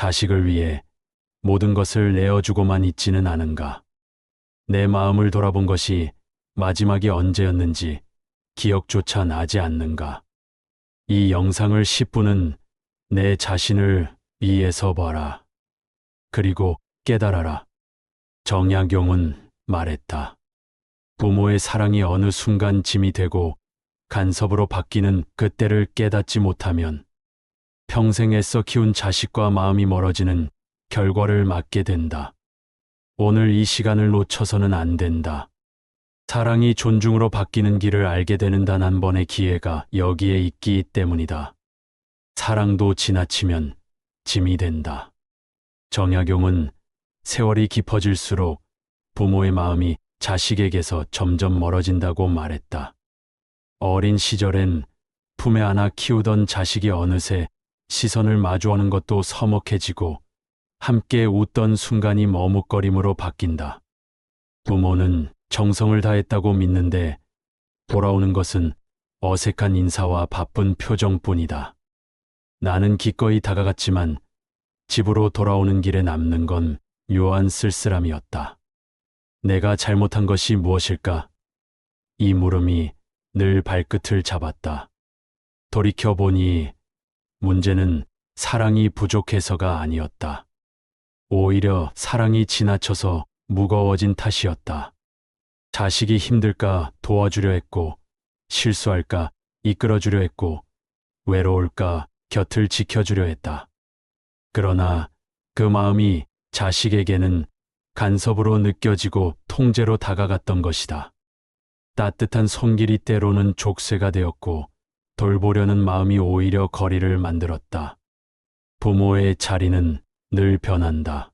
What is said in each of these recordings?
자식을 위해 모든 것을 내어주고만 있지는 않은가. 내 마음을 돌아본 것이 마지막이 언제였는지 기억조차 나지 않는가. 이 영상을 10분은 내 자신을 위해서 봐라. 그리고 깨달아라. 정약용은 말했다. 부모의 사랑이 어느 순간 짐이 되고 간섭으로 바뀌는 그때를 깨닫지 못하면 평생 애써 키운 자식과 마음이 멀어지는 결과를 맞게 된다. 오늘 이 시간을 놓쳐서는 안 된다. 사랑이 존중으로 바뀌는 길을 알게 되는 단 한 번의 기회가 여기에 있기 때문이다. 사랑도 지나치면 짐이 된다. 정약용은 세월이 깊어질수록 부모의 마음이 자식에게서 점점 멀어진다고 말했다. 어린 시절엔 품에 안아 키우던 자식이 어느새 시선을 마주하는 것도 서먹해지고 함께 웃던 순간이 머뭇거림으로 바뀐다. 부모는 정성을 다했다고 믿는데 돌아오는 것은 어색한 인사와 바쁜 표정뿐이다. 나는 기꺼이 다가갔지만 집으로 돌아오는 길에 남는 건 묘한 쓸쓸함이었다. 내가 잘못한 것이 무엇일까? 이 물음이 늘 발끝을 잡았다. 돌이켜보니 문제는 사랑이 부족해서가 아니었다. 오히려 사랑이 지나쳐서 무거워진 탓이었다. 자식이 힘들까 도와주려 했고, 실수할까 이끌어주려 했고, 외로울까 곁을 지켜주려 했다. 그러나 그 마음이 자식에게는 간섭으로 느껴지고 통제로 다가갔던 것이다. 따뜻한 손길이 때로는 족쇄가 되었고 돌보려는 마음이 오히려 거리를 만들었다. 부모의 자리는 늘 변한다.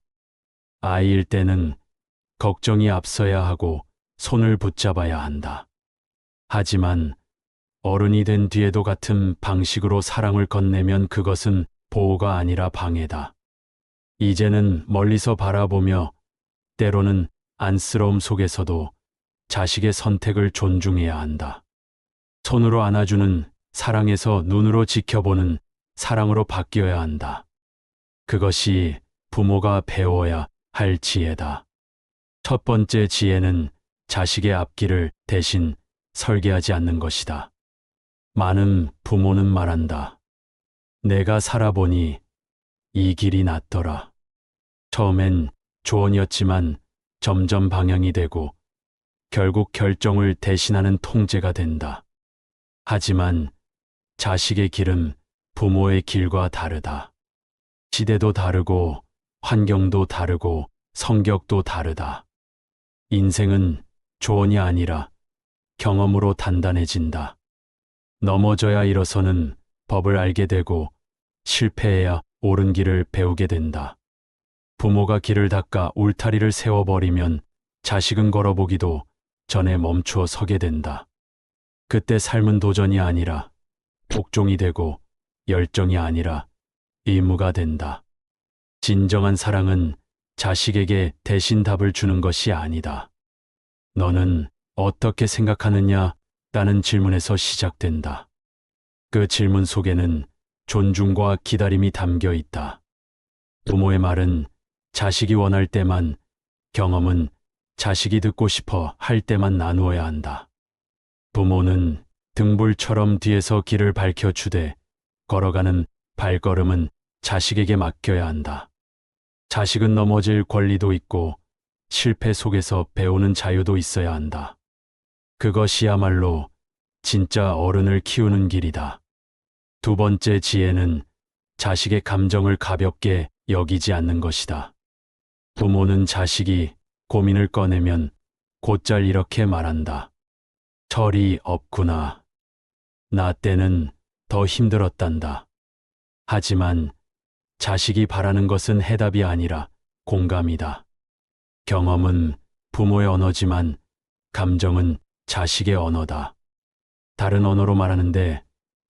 아이일 때는 걱정이 앞서야 하고 손을 붙잡아야 한다. 하지만 어른이 된 뒤에도 같은 방식으로 사랑을 건네면 그것은 보호가 아니라 방해다. 이제는 멀리서 바라보며 때로는 안쓰러움 속에서도 자식의 선택을 존중해야 한다. 손으로 안아주는 사랑에서 눈으로 지켜보는 사랑으로 바뀌어야 한다. 그것이 부모가 배워야 할 지혜다. 첫 번째 지혜는 자식의 앞길을 대신 설계하지 않는 것이다. 많은 부모는 말한다. 내가 살아보니 이 길이 낫더라. 처음엔 조언이었지만 점점 방향이 되고 결국 결정을 대신하는 통제가 된다. 하지만 자식의 길은 부모의 길과 다르다. 시대도 다르고 환경도 다르고 성격도 다르다. 인생은 조언이 아니라 경험으로 단단해진다. 넘어져야 일어서는 법을 알게 되고 실패해야 옳은 길을 배우게 된다. 부모가 길을 닦아 울타리를 세워버리면 자식은 걸어보기도 전에 멈추어 서게 된다. 그때 삶은 도전이 아니라 복종이 되고 열정이 아니라 의무가 된다. 진정한 사랑은 자식에게 대신 답을 주는 것이 아니다. 너는 어떻게 생각하느냐? 라는 질문에서 시작된다. 그 질문 속에는 존중과 기다림이 담겨 있다. 부모의 말은 자식이 원할 때만, 경험은 자식이 듣고 싶어 할 때만 나누어야 한다. 부모는 등불처럼 뒤에서 길을 밝혀주되 걸어가는 발걸음은 자식에게 맡겨야 한다. 자식은 넘어질 권리도 있고 실패 속에서 배우는 자유도 있어야 한다. 그것이야말로 진짜 어른을 키우는 길이다. 두 번째 지혜는 자식의 감정을 가볍게 여기지 않는 것이다. 부모는 자식이 고민을 꺼내면 곧잘 이렇게 말한다. 철이 없구나. 나 때는 더 힘들었단다. 하지만 자식이 바라는 것은 해답이 아니라 공감이다. 경험은 부모의 언어지만 감정은 자식의 언어다. 다른 언어로 말하는데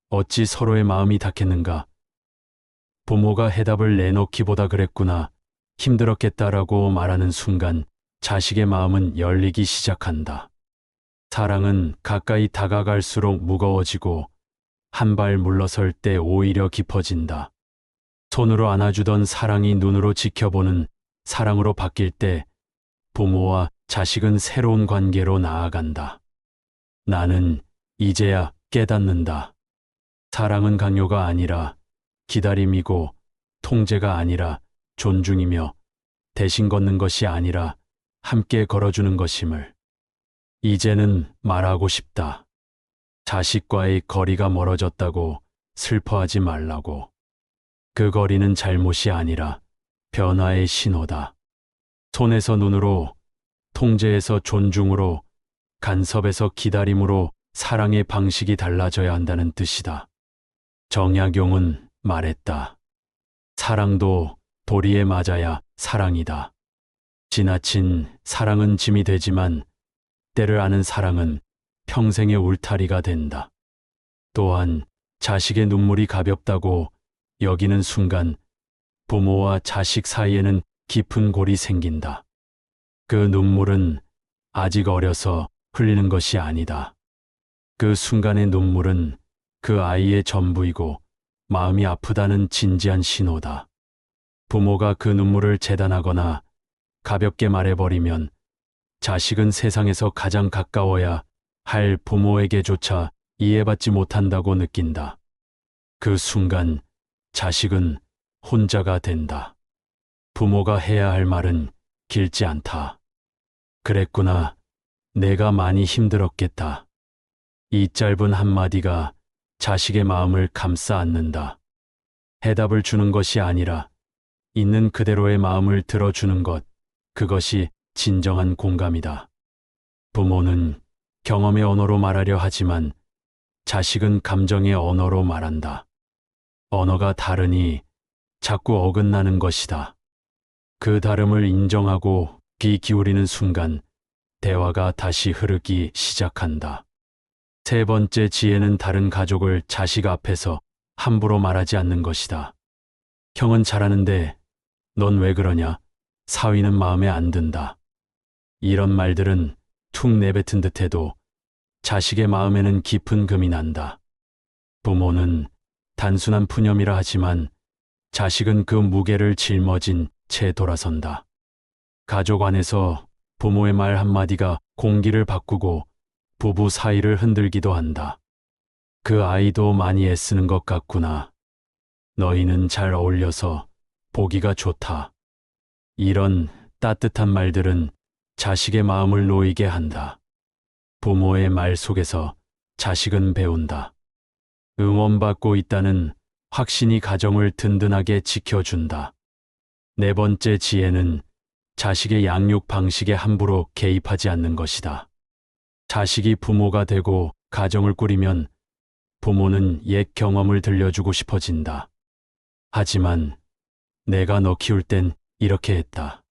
어찌 서로의 마음이 닿겠는가? 부모가 해답을 내놓기보다 그랬구나, 힘들었겠다라고 말하는 순간 자식의 마음은 열리기 시작한다. 사랑은 가까이 다가갈수록 무거워지고 한 발 물러설 때 오히려 깊어진다. 손으로 안아주던 사랑이 눈으로 지켜보는 사랑으로 바뀔 때 부모와 자식은 새로운 관계로 나아간다. 나는 이제야 깨닫는다. 사랑은 강요가 아니라 기다림이고, 통제가 아니라 존중이며, 대신 걷는 것이 아니라 함께 걸어주는 것임을. 이제는 말하고 싶다. 자식과의 거리가 멀어졌다고 슬퍼하지 말라고. 그 거리는 잘못이 아니라 변화의 신호다. 손에서 눈으로, 통제에서 존중으로, 간섭에서 기다림으로 사랑의 방식이 달라져야 한다는 뜻이다. 정약용은 말했다. 사랑도 도리에 맞아야 사랑이다. 지나친 사랑은 짐이 되지만 때를 아는 사랑은 평생의 울타리가 된다. 또한 자식의 눈물이 가볍다고 여기는 순간 부모와 자식 사이에는 깊은 골이 생긴다. 그 눈물은 아직 어려서 흘리는 것이 아니다. 그 순간의 눈물은 그 아이의 전부이고 마음이 아프다는 진지한 신호다. 부모가 그 눈물을 재단하거나 가볍게 말해버리면 자식은 세상에서 가장 가까워야 할 부모에게조차 이해받지 못한다고 느낀다. 그 순간 자식은 혼자가 된다. 부모가 해야 할 말은 길지 않다. 그랬구나. 내가 많이 힘들었겠다. 이 짧은 한마디가 자식의 마음을 감싸 안는다. 해답을 주는 것이 아니라 있는 그대로의 마음을 들어주는 것, 그것이 진정한 공감이다. 부모는 경험의 언어로 말하려 하지만 자식은 감정의 언어로 말한다. 언어가 다르니 자꾸 어긋나는 것이다. 그 다름을 인정하고 귀 기울이는 순간 대화가 다시 흐르기 시작한다. 세 번째 지혜는 다른 가족을 자식 앞에서 함부로 말하지 않는 것이다. 형은 잘하는데 넌 왜 그러냐? 사위는 마음에 안 든다. 이런 말들은 툭 내뱉은 듯해도 자식의 마음에는 깊은 금이 난다. 부모는 단순한 푸념이라 하지만 자식은 그 무게를 짊어진 채 돌아선다. 가족 안에서 부모의 말 한마디가 공기를 바꾸고 부부 사이를 흔들기도 한다. 그 아이도 많이 애쓰는 것 같구나. 너희는 잘 어울려서 보기가 좋다. 이런 따뜻한 말들은 자식의 마음을 놓이게 한다. 부모의 말 속에서 자식은 배운다. 응원받고 있다는 확신이 가정을 든든하게 지켜준다. 네 번째 지혜는 자식의 양육 방식에 함부로 개입하지 않는 것이다. 자식이 부모가 되고 가정을 꾸리면 부모는 옛 경험을 들려주고 싶어진다. 하지만 내가 너 키울 땐 이렇게 했다.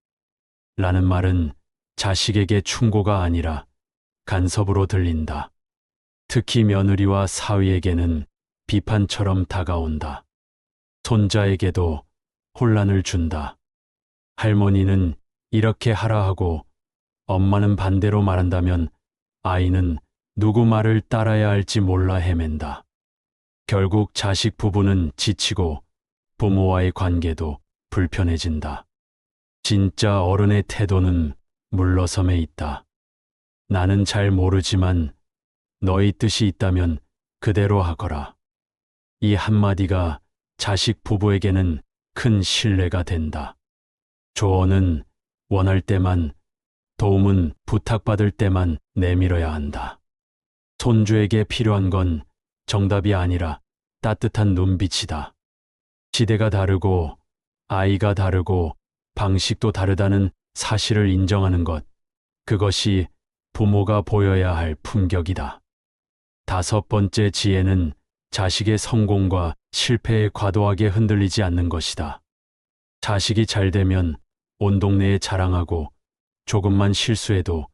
라는 말은 자식에게 충고가 아니라 간섭으로 들린다. 특히 며느리와 사위에게는 비판처럼 다가온다. 손자에게도 혼란을 준다. 할머니는 이렇게 하라 하고 엄마는 반대로 말한다면 아이는 누구 말을 따라야 할지 몰라 헤맨다. 결국 자식 부부는 지치고 부모와의 관계도 불편해진다. 진짜 어른의 태도는 물러섬에 있다. 나는 잘 모르지만 너희 뜻이 있다면 그대로 하거라. 이 한마디가 자식 부부에게는 큰 신뢰가 된다. 조언은 원할 때만, 도움은 부탁받을 때만 내밀어야 한다. 손주에게 필요한 건 정답이 아니라 따뜻한 눈빛이다. 시대가 다르고 아이가 다르고 방식도 다르다는 사실을 인정하는 것, 그것이 부모가 보여야 할 품격이다. 다섯 번째 지혜는 자식의 성공과 실패에 과도하게 흔들리지 않는 것이다. 자식이 잘 되면 온 동네에 자랑하고 조금만 실수해도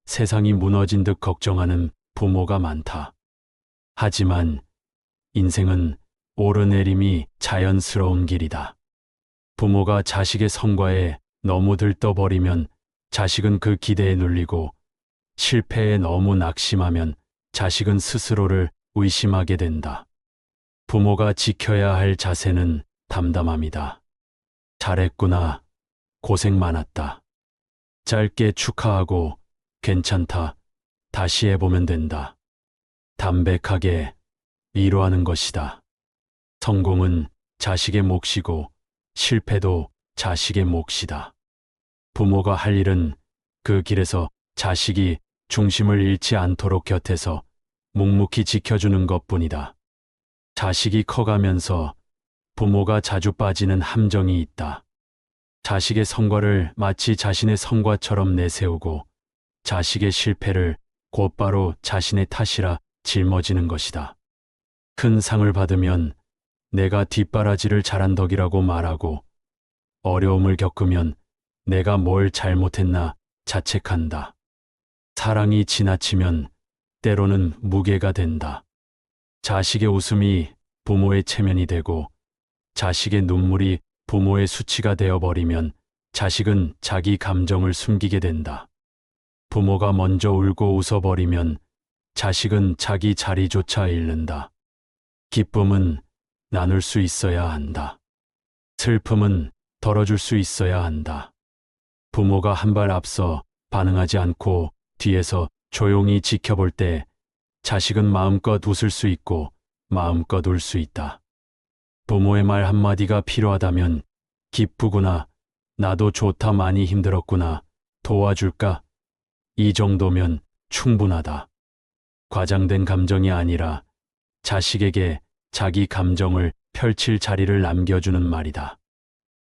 세상이 무너진 듯 걱정하는 부모가 많다. 하지만 인생은 오르내림이 자연스러운 길이다. 부모가 자식의 성과에 너무 들떠버리면 자식은 그 기대에 눌리고 실패에 너무 낙심하면 자식은 스스로를 의심하게 된다. 부모가 지켜야 할 자세는 담담함이다. 잘했구나. 고생 많았다. 짧게 축하하고 괜찮다. 다시 해보면 된다. 담백하게 위로하는 것이다. 성공은 자식의 몫이고 실패도 자식의 몫이다. 부모가 할 일은 그 길에서 자식이 중심을 잃지 않도록 곁에서 묵묵히 지켜주는 것뿐이다. 자식이 커가면서 부모가 자주 빠지는 함정이 있다. 자식의 성과를 마치 자신의 성과처럼 내세우고 자식의 실패를 곧바로 자신의 탓이라 짊어지는 것이다. 큰 상을 받으면 내가 뒷바라지를 잘한 덕이라고 말하고 어려움을 겪으면 내가 뭘 잘못했나 자책한다. 사랑이 지나치면 때로는 무게가 된다. 자식의 웃음이 부모의 체면이 되고 자식의 눈물이 부모의 수치가 되어버리면 자식은 자기 감정을 숨기게 된다. 부모가 먼저 울고 웃어버리면 자식은 자기 자리조차 잃는다. 기쁨은 나눌 수 있어야 한다. 슬픔은 덜어줄 수 있어야 한다. 부모가 한 발 앞서 반응하지 않고 뒤에서 조용히 지켜볼 때 자식은 마음껏 웃을 수 있고 마음껏 울 수 있다. 부모의 말 한마디가 필요하다면 기쁘구나, 나도 좋다, 많이 힘들었구나, 도와줄까? 이 정도면 충분하다. 과장된 감정이 아니라 자식에게 자기 감정을 펼칠 자리를 남겨주는 말이다.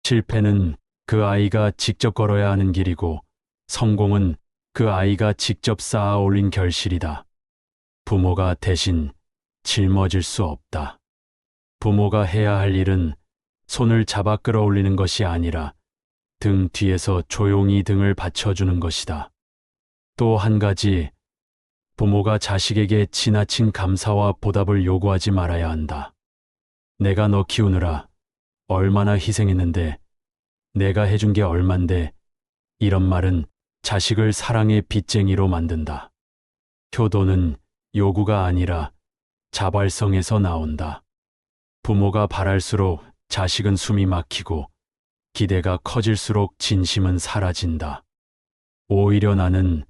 실패는 그 아이가 직접 걸어야 하는 길이고 성공은 그 아이가 직접 쌓아 올린 결실이다. 부모가 대신 짊어질 수 없다. 부모가 해야 할 일은 손을 잡아 끌어올리는 것이 아니라 등 뒤에서 조용히 등을 받쳐주는 것이다. 또 한 가지, 부모가 자식에게 지나친 감사와 보답을 요구하지 말아야 한다. 내가 너 키우느라 얼마나 희생했는데, 내가 해준 게 얼만데, 이런 말은 자식을 사랑의 빚쟁이로 만든다. 효도는 요구가 아니라 자발성에서 나온다. 부모가 바랄수록 자식은 숨이 막히고 기대가 커질수록 진심은 사라진다. 오히려 나는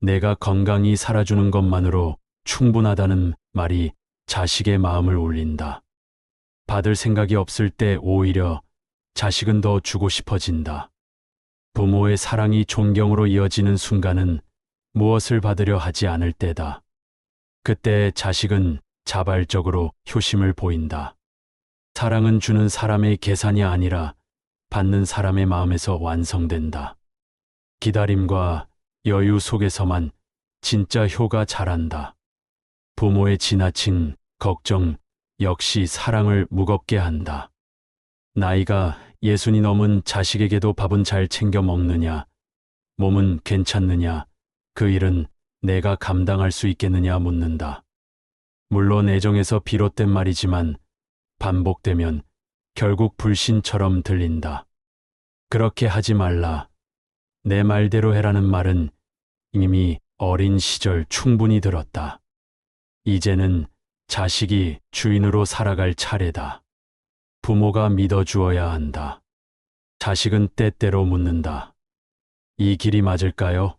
내가 건강히 살아주는 것만으로 충분하다는 말이 자식의 마음을 울린다. 받을 생각이 없을 때 오히려 자식은 더 주고 싶어진다. 부모의 사랑이 존경으로 이어지는 순간은 무엇을 받으려 하지 않을 때다. 그때 자식은 자발적으로 효심을 보인다. 사랑은 주는 사람의 계산이 아니라 받는 사람의 마음에서 완성된다. 기다림과 여유 속에서만 진짜 효가 자란다. 부모의 지나친 걱정 역시 사랑을 무겁게 한다. 나이가 60이 넘은 자식에게도 밥은 잘 챙겨 먹느냐, 몸은 괜찮느냐, 그 일은 내가 감당할 수 있겠느냐 묻는다. 물론 애정에서 비롯된 말이지만 반복되면 결국 불신처럼 들린다. 그렇게 하지 말라. 내 말대로 해라는 말은 이미 어린 시절 충분히 들었다. 이제는 자식이 주인으로 살아갈 차례다. 부모가 믿어주어야 한다. 자식은 때때로 묻는다. 이 길이 맞을까요?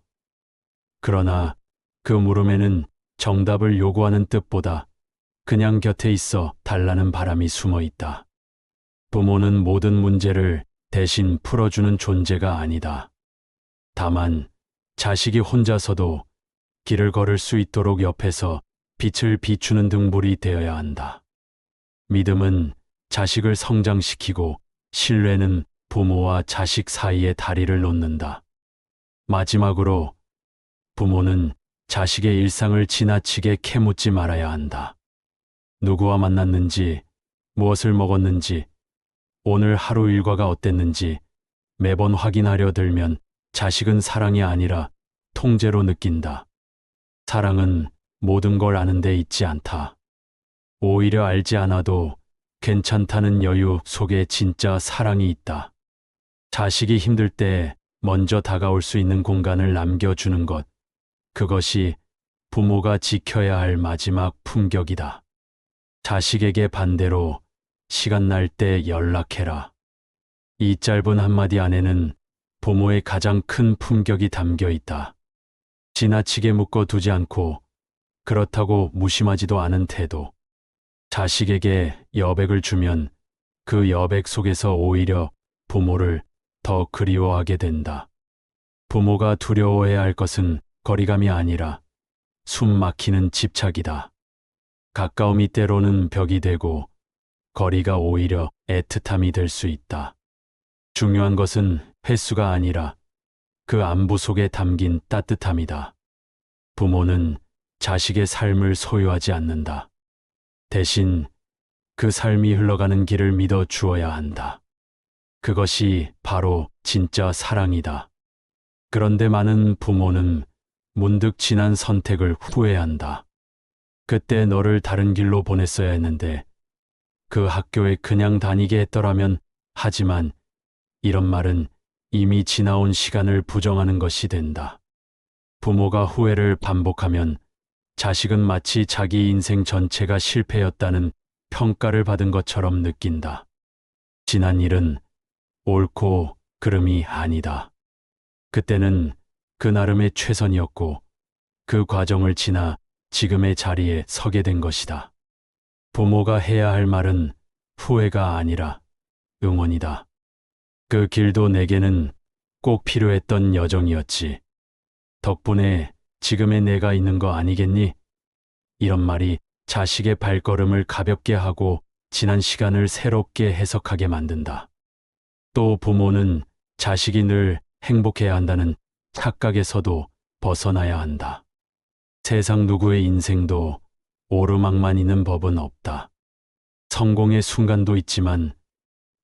그러나 그 물음에는 정답을 요구하는 뜻보다 그냥 곁에 있어 달라는 바람이 숨어 있다. 부모는 모든 문제를 대신 풀어주는 존재가 아니다. 다만 자식이 혼자서도 길을 걸을 수 있도록 옆에서 빛을 비추는 등불이 되어야 한다. 믿음은 자식을 성장시키고 신뢰는 부모와 자식 사이에 다리를 놓는다. 마지막으로 부모는 자식의 일상을 지나치게 캐묻지 말아야 한다. 누구와 만났는지, 무엇을 먹었는지, 오늘 하루 일과가 어땠는지 매번 확인하려 들면 자식은 사랑이 아니라 통제로 느낀다. 사랑은 모든 걸 아는 데 있지 않다. 오히려 알지 않아도 괜찮다는 여유 속에 진짜 사랑이 있다. 자식이 힘들 때 먼저 다가올 수 있는 공간을 남겨주는 것, 그것이 부모가 지켜야 할 마지막 품격이다. 자식에게 반대로 시간 날 때 연락해라. 이 짧은 한마디 안에는 부모의 가장 큰 품격이 담겨 있다. 지나치게 묶어두지 않고 그렇다고 무심하지도 않은 태도. 자식에게 여백을 주면 그 여백 속에서 오히려 부모를 더 그리워하게 된다. 부모가 두려워해야 할 것은 거리감이 아니라 숨 막히는 집착이다. 가까움이 때로는 벽이 되고 거리가 오히려 애틋함이 될 수 있다. 중요한 것은 횟수가 아니라 그 안부 속에 담긴 따뜻함이다. 부모는 자식의 삶을 소유하지 않는다. 대신 그 삶이 흘러가는 길을 믿어 주어야 한다. 그것이 바로 진짜 사랑이다. 그런데 많은 부모는 문득 지난 선택을 후회한다. 그때 너를 다른 길로 보냈어야 했는데, 그 학교에 그냥 다니게 했더라면. 하지만 이런 말은 이미 지나온 시간을 부정하는 것이 된다. 부모가 후회를 반복하면 자식은 마치 자기 인생 전체가 실패였다는 평가를 받은 것처럼 느낀다. 지난 일은 옳고 그름이 아니다. 그때는 그 나름의 최선이었고 그 과정을 지나 지금의 자리에 서게 된 것이다. 부모가 해야 할 말은 후회가 아니라 응원이다. 그 길도 내게는 꼭 필요했던 여정이었지. 덕분에 지금의 내가 있는 거 아니겠니? 이런 말이 자식의 발걸음을 가볍게 하고 지난 시간을 새롭게 해석하게 만든다. 또 부모는 자식이 늘 행복해야 한다는 착각에서도 벗어나야 한다. 세상 누구의 인생도 오르막만 있는 법은 없다. 성공의 순간도 있지만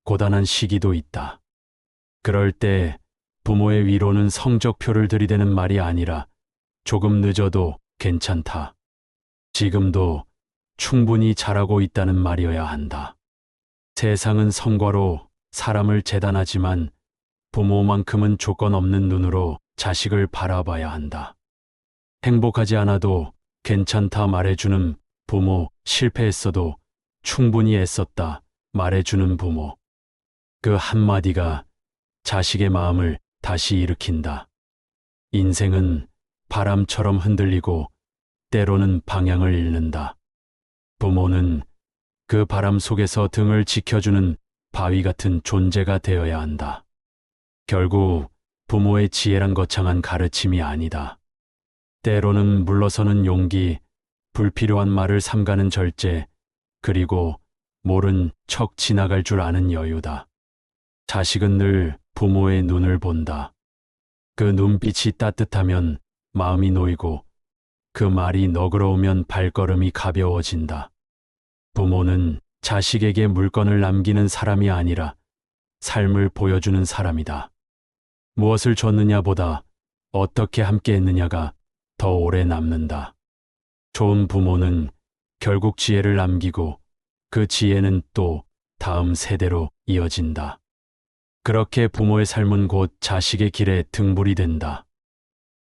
고단한 시기도 있다. 그럴 때 부모의 위로는 성적표를 들이대는 말이 아니라 조금 늦어도 괜찮다. 지금도 충분히 잘하고 있다는 말이어야 한다. 세상은 성과로 사람을 재단하지만 부모만큼은 조건 없는 눈으로 자식을 바라봐야 한다. 행복하지 않아도 괜찮다 말해주는 부모, 실패했어도 충분히 애썼다 말해주는 부모. 그 한마디가 자식의 마음을 다시 일으킨다. 인생은 바람처럼 흔들리고 때로는 방향을 잃는다. 부모는 그 바람 속에서 등을 지켜주는 바위 같은 존재가 되어야 한다. 결국 부모의 지혜란 거창한 가르침이 아니다. 때로는 물러서는 용기, 불필요한 말을 삼가는 절제, 그리고 모른 척 지나갈 줄 아는 여유다. 자식은 늘 부모의 눈을 본다. 그 눈빛이 따뜻하면 마음이 놓이고 그 말이 너그러우면 발걸음이 가벼워진다. 부모는 자식에게 물건을 남기는 사람이 아니라 삶을 보여주는 사람이다. 무엇을 줬느냐보다 어떻게 함께했느냐가 더 오래 남는다. 좋은 부모는 결국 지혜를 남기고 그 지혜는 또 다음 세대로 이어진다. 그렇게 부모의 삶은 곧 자식의 길에 등불이 된다.